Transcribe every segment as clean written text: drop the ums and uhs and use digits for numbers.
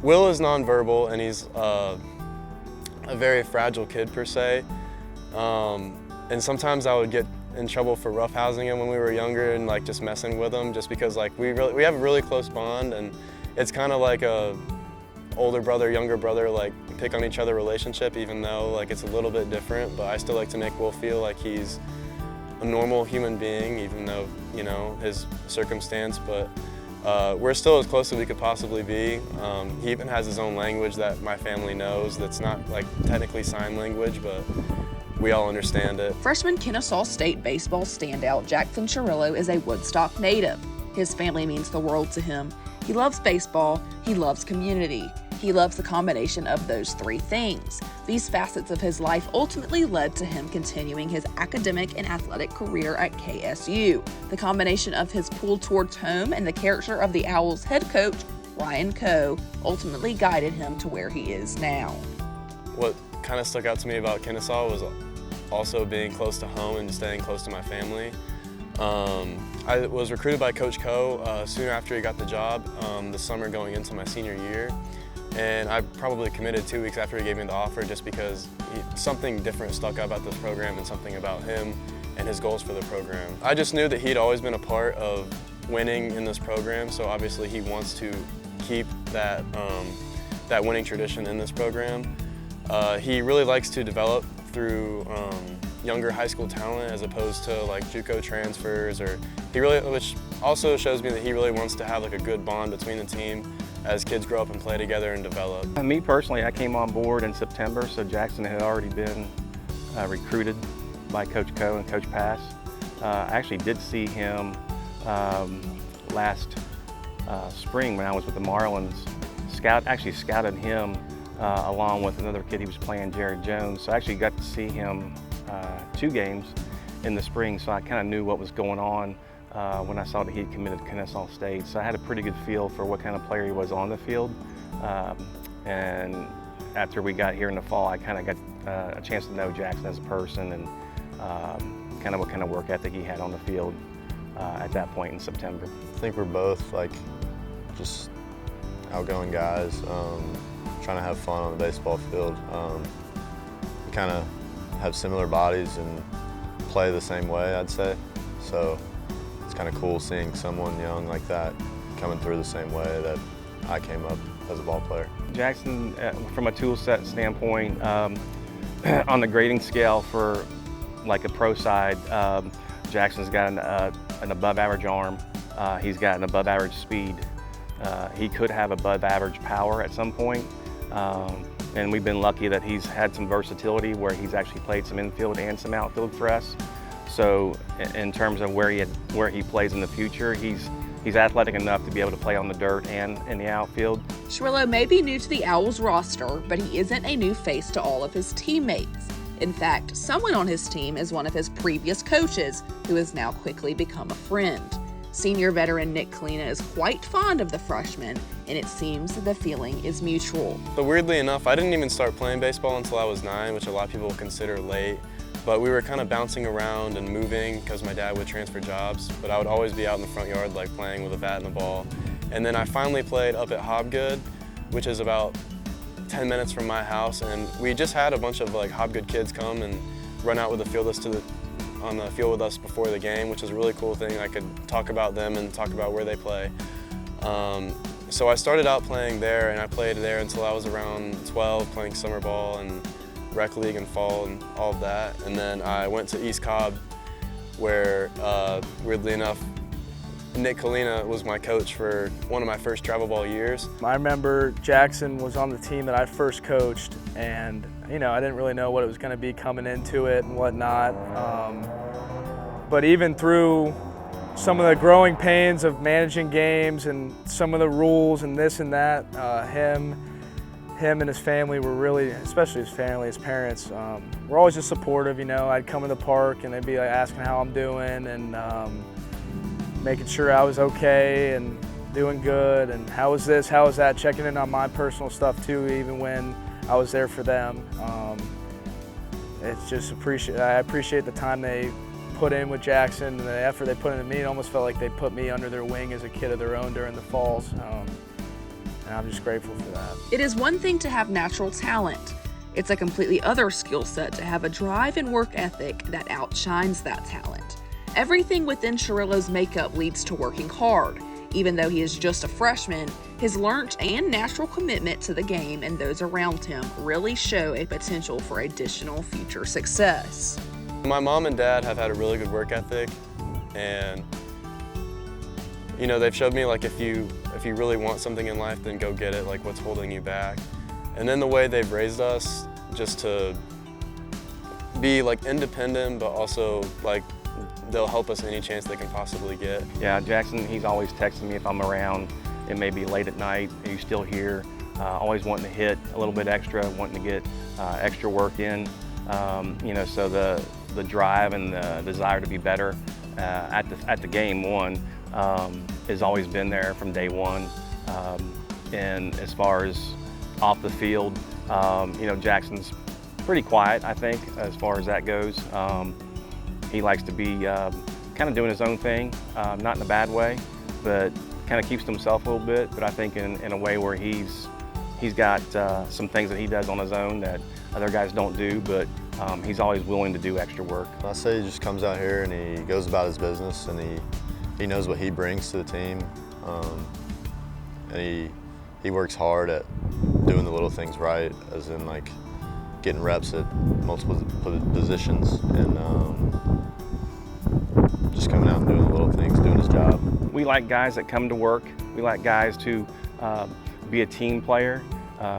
Will is nonverbal, and he's a very fragile kid per se. And sometimes I would get in trouble for roughhousing him when we were younger and like just messing with him, just because like we have a really close bond, and it's kind of like a older brother, younger brother, like pick on each other relationship, even though like it's a little bit different. But I still like to make Will feel like he's a normal human being, even though, you know, his circumstance. But we're still as close as we could possibly be. He even has his own language that my family knows that's not like technically sign language, but we all understand it. Freshman Kennesaw State baseball standout Jackson Chirello is a Woodstock native. His family means the world to him. He loves baseball, he loves community. He loves the combination of those three things. These facets of his life ultimately led to him continuing his academic and athletic career at KSU. The combination of his pull towards home and the character of the Owls head coach, Ryan Coe, ultimately guided him to where he is now. What kind of stuck out to me about Kennesaw was also being close to home and staying close to my family. I was recruited by Coach Coe soon after he got the job, the summer going into my senior year. And I probably committed 2 weeks after he gave me the offer, just because something different stuck out about this program and something about him and his goals for the program. I just knew that he'd always been a part of winning in this program, so obviously he wants to keep that, that winning tradition in this program. He really likes to develop through younger high school talent as opposed to like JUCO transfers, which also shows me that he really wants to have like a good bond between the team as kids grow up and play together and develop. Me personally, I came on board in September, so Jackson had already been recruited by Coach Coe and Coach Pass. I actually did see him last spring when I was with the Marlins. Actually scouted him along with another kid he was playing, Jared Jones. So I actually got to see him 2 games in the spring, so I kind of knew what was going on when I saw that he had committed to Kennesaw State. So I had a pretty good feel for what kind of player he was on the field. And after we got here in the fall, I kind of got a chance to know Jackson as a person and kind of what kind of work ethic he had on the field at that point in September. I think we're both like just outgoing guys, trying to have fun on the baseball field. We kind of have similar bodies and play the same way, I'd say. So it's kind of cool seeing someone young like that coming through the same way that I came up as a ball player. Jackson, from a tool set standpoint, on the grading scale for like a pro side, Jackson's got an above average arm. He's got an above average speed. He could have above average power at some point. And we've been lucky that he's had some versatility where he's actually played some infield and some outfield for us. So in terms of where he plays in the future, he's athletic enough to be able to play on the dirt and in the outfield. Chirello may be new to the Owls roster, but he isn't a new face to all of his teammates. In fact, someone on his team is one of his previous coaches, who has now quickly become a friend. Senior veteran Nick Kalina is quite fond of the freshman, and it seems the feeling is mutual. But weirdly enough, I didn't even start playing baseball until I was 9, which a lot of people consider late. But we were kind of bouncing around and moving because my dad would transfer jobs, but I would always be out in the front yard like playing with a bat and a ball. And then I finally played up at Hobgood, which is about 10 minutes from my house, and we just had a bunch of like Hobgood kids come and run out with on the field with us before the game, which is a really cool thing. I could talk about them and talk about where they play. So I started out playing there, and I played there until I was around 12, playing summer ball and rec league and fall and all of that. And then I went to East Cobb, where weirdly enough, Nick Kalina was my coach for one of my first travel ball years. I remember Jackson was on the team that I first coached, and I didn't really know what it was going to be coming into it and whatnot. But even through some of the growing pains of managing games and some of the rules and this and that, him and his family were really, especially his family, his parents, were always just supportive. I'd come in the park and they'd be like asking how I'm doing and making sure I was okay and doing good and how was this, how was that, checking in on my personal stuff too, even when I was there for them. It's just I appreciate the time they put in with Jackson and the effort they put into me. It almost felt like they put me under their wing as a kid of their own during the falls. and I'm just grateful for that. It is one thing to have natural talent. It's a completely other skill set to have a drive and work ethic that outshines that talent. Everything within Chirello's makeup leads to working hard. Even though he is just a freshman, his learned and natural commitment to the game and those around him really show a potential for additional future success. My mom and dad have had a really good work ethic, and they've showed me like if you really want something in life, then go get it, like what's holding you back. And then the way they've raised us just to be like independent, but also like they'll help us any chance they can possibly get. Yeah, Jackson, he's always texting me if I'm around. It may be late at night, are you still here? Always wanting to hit a little bit extra, wanting to get extra work in. So the drive and the desire to be better at the game one has always been there from day one. And as far as off the field, Jackson's pretty quiet, I think, as far as that goes. He likes to be kind of doing his own thing, not in a bad way, but kind of keeps to himself a little bit, but I think in a way where he's got some things that he does on his own that other guys don't do, but he's always willing to do extra work. I say he just comes out here and he goes about his business, and he knows what he brings to the team, and he works hard at doing the little things right, as in like getting reps at multiple positions, and just coming out and doing the little things, doing his job. We like guys that come to work. We like guys to be a team player.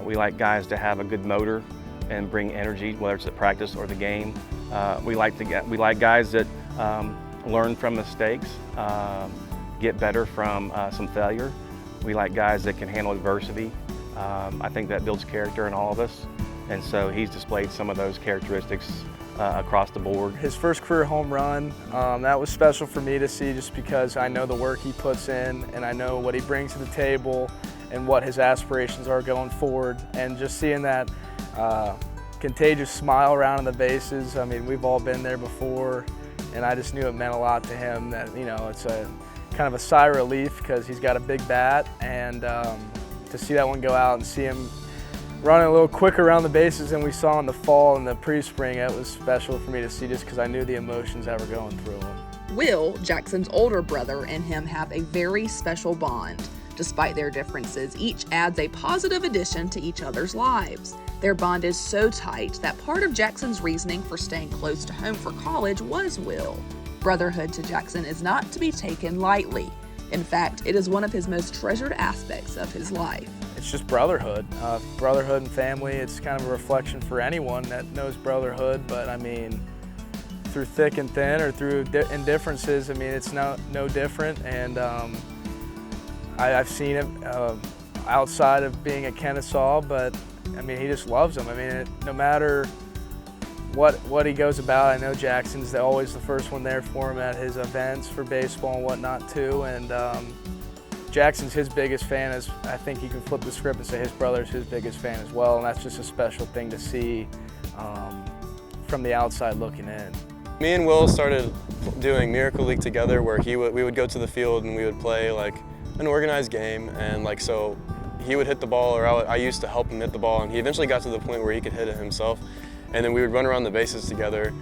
We like guys to have a good motor and bring energy, whether it's at practice or the game. We like guys that learn from mistakes, get better from some failure. We like guys that can handle adversity. I think that builds character in all of us, and so he's displayed some of those characteristics across the board. His first career home run, that was special for me to see, just because I know the work he puts in and I know what he brings to the table and what his aspirations are going forward. And just seeing that contagious smile around the bases, I mean, we've all been there before, and I just knew it meant a lot to him that, it's a kind of a sigh of relief because he's got a big bat, and to see that one go out and see him running a little quicker around the bases than we saw in the fall and the pre-spring, it was special for me to see, just because I knew the emotions that were going through him. Will, Jackson's older brother, and him have a very special bond. Despite their differences, each adds a positive addition to each other's lives. Their bond is so tight that part of Jackson's reasoning for staying close to home for college was Will. Brotherhood to Jackson is not to be taken lightly. In fact, it is one of his most treasured aspects of his life. It's just brotherhood. Brotherhood and family, it's kind of a reflection for anyone that knows brotherhood, but I mean, through thick and thin or through indifferences, I mean, it's no different. And I've seen it outside of being at Kennesaw, but I mean, he just loves them. I mean, no matter what he goes about, I know Jackson's always the first one there for him at his events for baseball and whatnot too. And Jackson's his biggest fan. I think you can flip the script and say his brother's his biggest fan as well, and that's just a special thing to see from the outside looking in. Me and Will started doing Miracle League together, where we would go to the field and we would play like an organized game, and like so he would hit the ball, or I used to help him hit the ball, and he eventually got to the point where he could hit it himself, and then we would run around the bases together.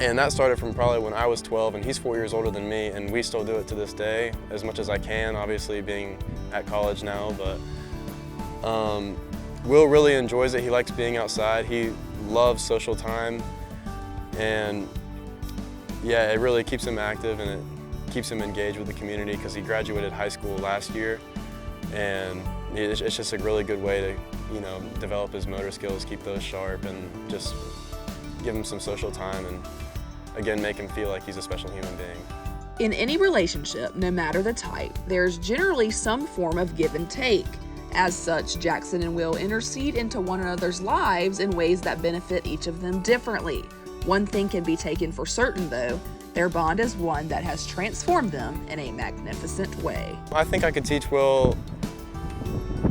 And that started from probably when I was 12, and he's 4 years older than me, and we still do it to this day as much as I can, obviously being at college now. But Will really enjoys it. He likes being outside. He loves social time, and yeah, it really keeps him active, and it keeps him engaged with the community, because he graduated high school last year, and it's just a really good way to develop his motor skills, keep those sharp, and just give him some social time, and again, make him feel like he's a special human being. In any relationship, no matter the type, there's generally some form of give and take. As such, Jackson and Will intercede into one another's lives in ways that benefit each of them differently. One thing can be taken for certain, though: their bond is one that has transformed them in a magnificent way. I think I could teach Will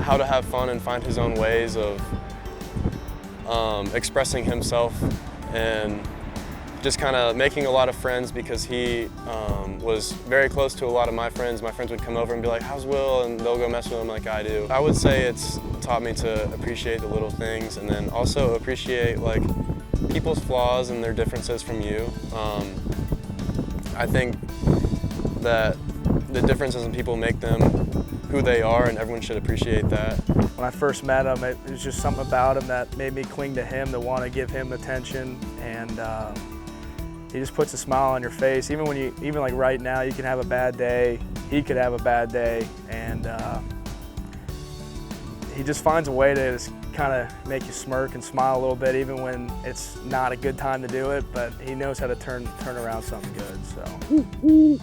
how to have fun and find his own ways of expressing himself, and just kind of making a lot of friends because he was very close to a lot of my friends. My friends would come over and be like, "How's Will?" and they'll go mess with him like I do. I would say it's taught me to appreciate the little things and then also appreciate like people's flaws and their differences from you. I think that the differences in people make them who they are, and everyone should appreciate that. When I first met him, it was just something about him that made me cling to him, to want to give him attention, and he just puts a smile on your face. Even like right now, you can have a bad day, he could have a bad day, and he just finds a way to just kind of make you smirk and smile a little bit, even when it's not a good time to do it, but he knows how to turn around something good, so.